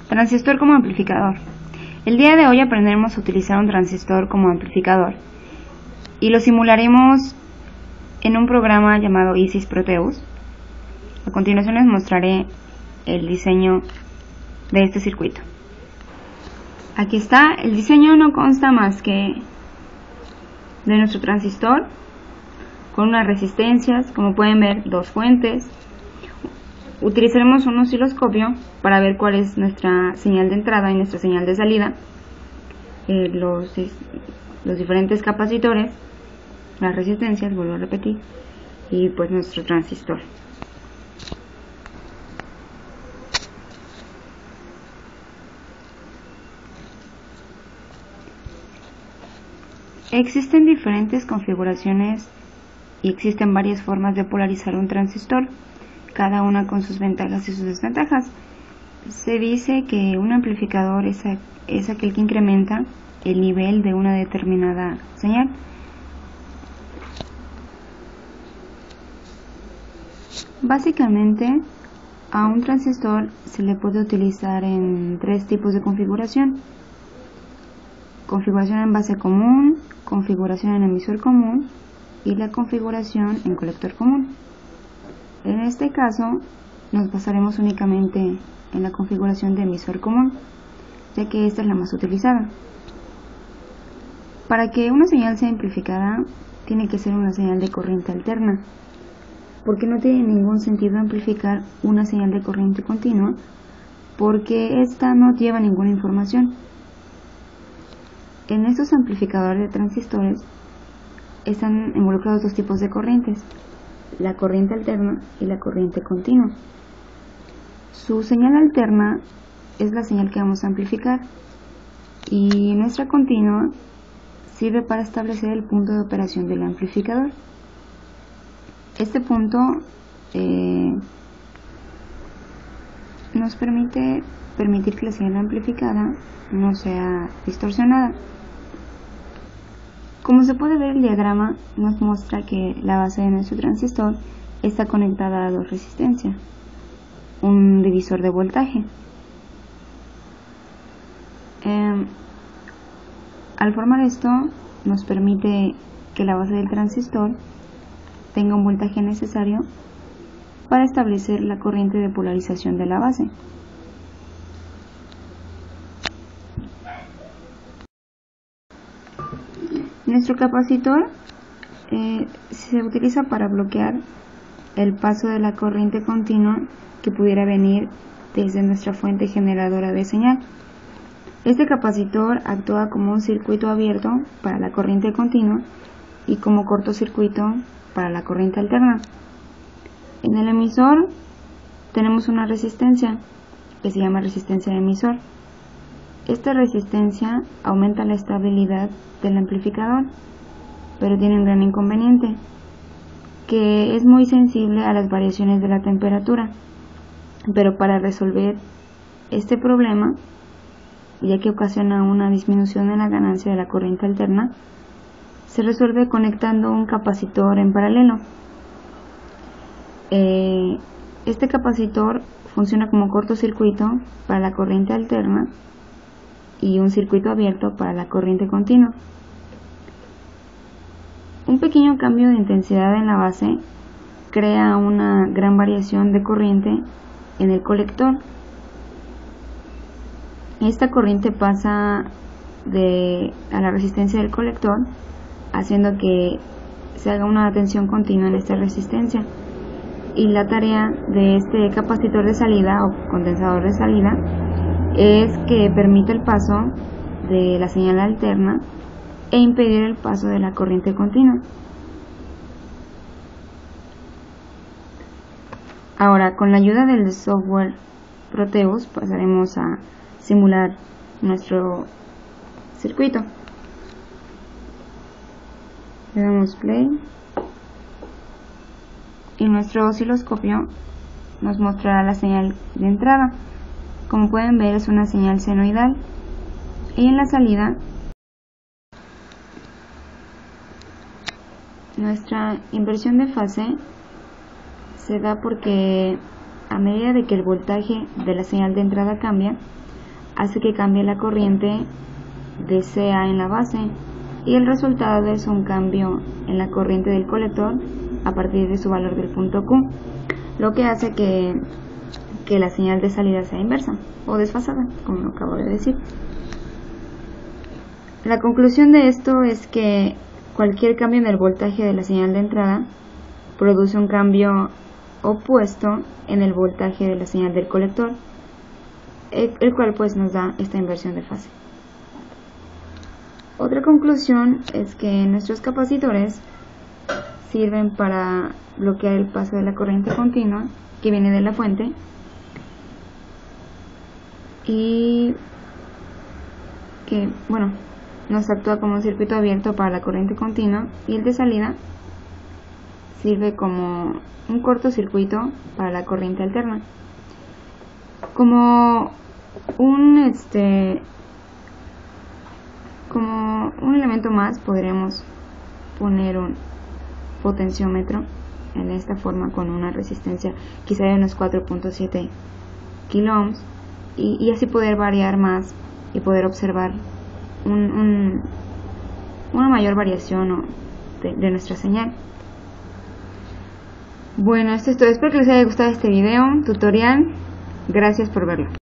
Transistor como amplificador. El día de hoy aprenderemos a utilizar un transistor como amplificador y lo simularemos en un programa llamado Isis Proteus. A continuación les mostraré el diseño de este circuito. Aquí está, el diseño no consta más que de nuestro transistor con unas resistencias, como pueden ver, dos fuentes. Utilizaremos un osciloscopio para ver cuál es nuestra señal de entrada y nuestra señal de salida, los diferentes capacitores, las resistencias, vuelvo a repetir, y pues nuestro transistor. Existen diferentes configuraciones y existen varias formas de polarizar un transistor, cada una con sus ventajas y sus desventajas. Se dice que un amplificador es aquel que incrementa el nivel de una determinada señal. Básicamente, a un transistor se le puede utilizar en tres tipos de configuración: configuración en base común, configuración en emisor común y la configuración en colector común. En este caso nos basaremos únicamente en la configuración de emisor común, ya que esta es la más utilizada. Para que una señal sea amplificada tiene que ser una señal de corriente alterna, porque no tiene ningún sentido amplificar una señal de corriente continua, porque esta no lleva ninguna información. En estos amplificadores de transistores están involucrados dos tipos de corrientes: la corriente alterna y la corriente continua. Su señal alterna es la señal que vamos a amplificar y nuestra continua sirve para establecer el punto de operación del amplificador. Este punto nos permitir que la señal amplificada no sea distorsionada. Como se puede ver, el diagrama nos muestra que la base de nuestro transistor está conectada a dos resistencias, un divisor de voltaje. Al formar esto, nos permite que la base del transistor tenga un voltaje necesario para establecer la corriente de polarización de la base. Nuestro capacitor se utiliza para bloquear el paso de la corriente continua que pudiera venir desde nuestra fuente generadora de señal. Este capacitor actúa como un circuito abierto para la corriente continua y como cortocircuito para la corriente alterna. En el emisor tenemos una resistencia que se llama resistencia de emisor. Esta resistencia aumenta la estabilidad del amplificador, pero tiene un gran inconveniente, que es muy sensible a las variaciones de la temperatura. Pero para resolver este problema, ya que ocasiona una disminución en la ganancia de la corriente alterna, se resuelve conectando un capacitor en paralelo. Este capacitor funciona como cortocircuito para la corriente alterna y un circuito abierto para la corriente continua. Un pequeño cambio de intensidad en la base crea una gran variación de corriente en el colector. Esta corriente pasa a la resistencia del colector, haciendo que se haga una tensión continua en esta resistencia, y la tarea de este capacitor de salida o condensador de salida es que permite el paso de la señal alterna e impedir el paso de la corriente continua. Ahora, con la ayuda del software Proteus, pasaremos a simular nuestro circuito. Le damos play y nuestro osciloscopio nos mostrará la señal de entrada. Como pueden ver, es una señal senoidal, y en la salida nuestra inversión de fase se da porque a medida de que el voltaje de la señal de entrada cambia, hace que cambie la corriente de CA en la base, y el resultado es un cambio en la corriente del colector a partir de su valor del punto Q, lo que hace que la señal de salida sea inversa o desfasada, como lo acabo de decir. La conclusión de esto es que cualquier cambio en el voltaje de la señal de entrada produce un cambio opuesto en el voltaje de la señal del colector, el cual pues nos da esta inversión de fase. Otra conclusión es que nuestros capacitores sirven para bloquear el paso de la corriente continua que viene de la fuente y que, bueno, nos actúa como un circuito abierto para la corriente continua, y el de salida sirve como un cortocircuito para la corriente alterna. Como un elemento más podremos poner un potenciómetro en esta forma con una resistencia quizá de unos 4.7 kiloohms y así poder variar más y poder observar una mayor variación de nuestra señal. Bueno, esto es todo. Espero que les haya gustado este video tutorial. Gracias por verlo.